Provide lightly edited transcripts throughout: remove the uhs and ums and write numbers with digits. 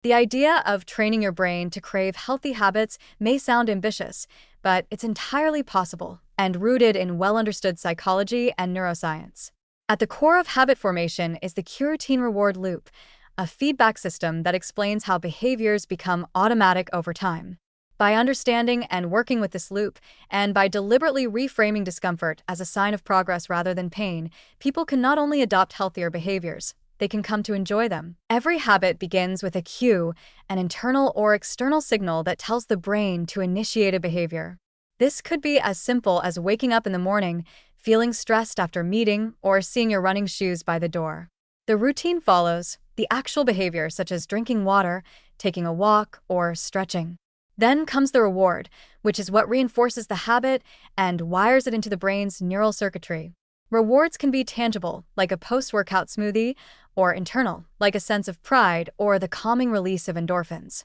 The idea of training your brain to crave healthy habits may sound ambitious, but it's entirely possible and rooted in well-understood psychology and neuroscience. At the core of habit formation is the cue routine reward loop, a feedback system that explains how behaviors become automatic over time. By understanding and working with this loop, and by deliberately reframing discomfort as a sign of progress rather than pain, people can not only adopt healthier behaviors, they can come to enjoy them. Every habit begins with a cue, an internal or external signal that tells the brain to initiate a behavior. This could be as simple as waking up in the morning, feeling stressed after meeting, or seeing your running shoes by the door. The routine follows, the actual behavior such as drinking water, taking a walk, or stretching. Then comes the reward, which is what reinforces the habit and wires it into the brain's neural circuitry. Rewards can be tangible, like a post-workout smoothie, or internal, like a sense of pride or the calming release of endorphins.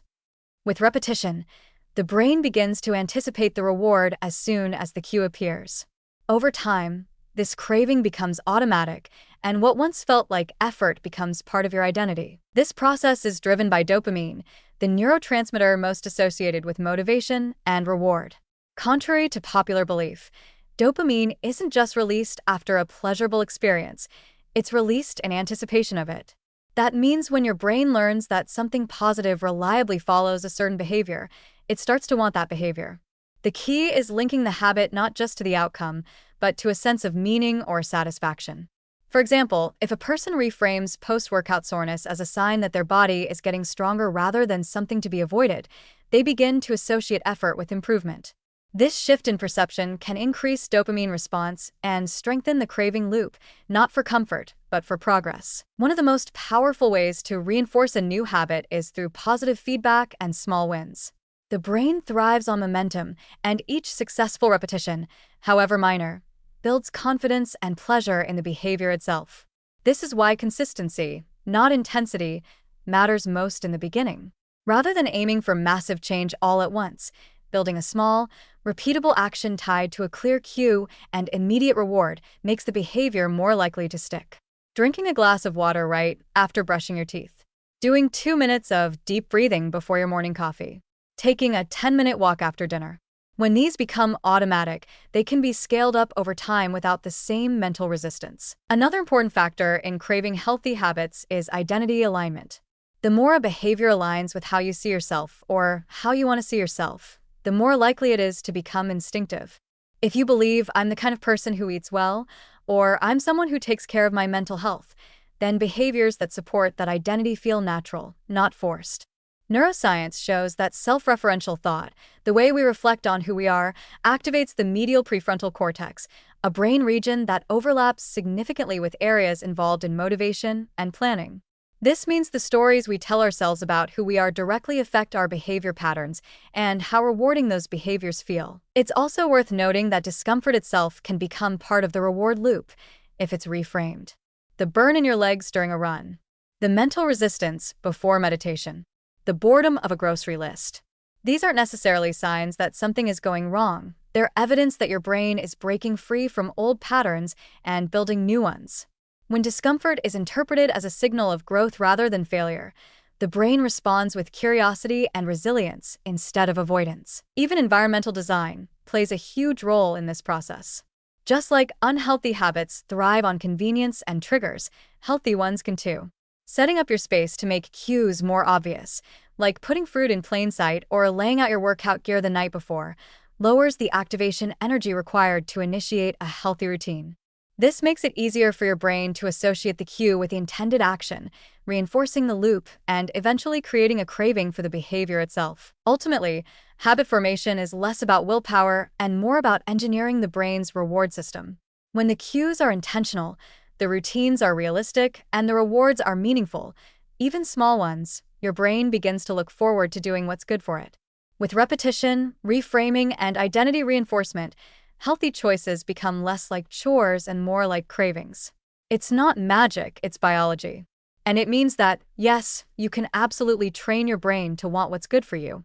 With repetition, the brain begins to anticipate the reward as soon as the cue appears. Over time, this craving becomes automatic, and what once felt like effort becomes part of your identity. This process is driven by dopamine, the neurotransmitter most associated with motivation and reward. Contrary to popular belief, dopamine isn't just released after a pleasurable experience, it's released in anticipation of it. That means when your brain learns that something positive reliably follows a certain behavior, it starts to want that behavior. The key is linking the habit not just to the outcome, but to a sense of meaning or satisfaction. For example, if a person reframes post-workout soreness as a sign that their body is getting stronger rather than something to be avoided, they begin to associate effort with improvement. This shift in perception can increase dopamine response and strengthen the craving loop, not for comfort, but for progress. One of the most powerful ways to reinforce a new habit is through positive feedback and small wins. The brain thrives on momentum, and each successful repetition, however minor, builds confidence and pleasure in the behavior itself. This is why consistency, not intensity, matters most in the beginning. Rather than aiming for massive change all at once, building a small, repeatable action tied to a clear cue and immediate reward makes the behavior more likely to stick. Drinking a glass of water right after brushing your teeth. Doing 2 minutes of deep breathing before your morning coffee. Taking a 10-minute walk after dinner. When these become automatic, they can be scaled up over time without the same mental resistance. Another important factor in craving healthy habits is identity alignment. The more a behavior aligns with how you see yourself or how you want to see yourself, the more likely it is to become instinctive. If you believe I'm the kind of person who eats well, or I'm someone who takes care of my mental health, then behaviors that support that identity feel natural, not forced. Neuroscience shows that self-referential thought, the way we reflect on who we are, activates the medial prefrontal cortex, a brain region that overlaps significantly with areas involved in motivation and planning. This means the stories we tell ourselves about who we are directly affect our behavior patterns and how rewarding those behaviors feel. It's also worth noting that discomfort itself can become part of the reward loop if it's reframed. The burn in your legs during a run. The mental resistance before meditation. The boredom of a grocery list. These aren't necessarily signs that something is going wrong. They're evidence that your brain is breaking free from old patterns and building new ones. When discomfort is interpreted as a signal of growth rather than failure, the brain responds with curiosity and resilience instead of avoidance. Even environmental design plays a huge role in this process. Just like unhealthy habits thrive on convenience and triggers, healthy ones can too. Setting up your space to make cues more obvious, like putting fruit in plain sight or laying out your workout gear the night before, lowers the activation energy required to initiate a healthy routine. This makes it easier for your brain to associate the cue with the intended action, reinforcing the loop and eventually creating a craving for the behavior itself. Ultimately, habit formation is less about willpower and more about engineering the brain's reward system. When the cues are intentional, the routines are realistic, and the rewards are meaningful, even small ones, your brain begins to look forward to doing what's good for it. With repetition, reframing, and identity reinforcement, healthy choices become less like chores and more like cravings. It's not magic, it's biology. And it means that, yes, you can absolutely train your brain to want what's good for you.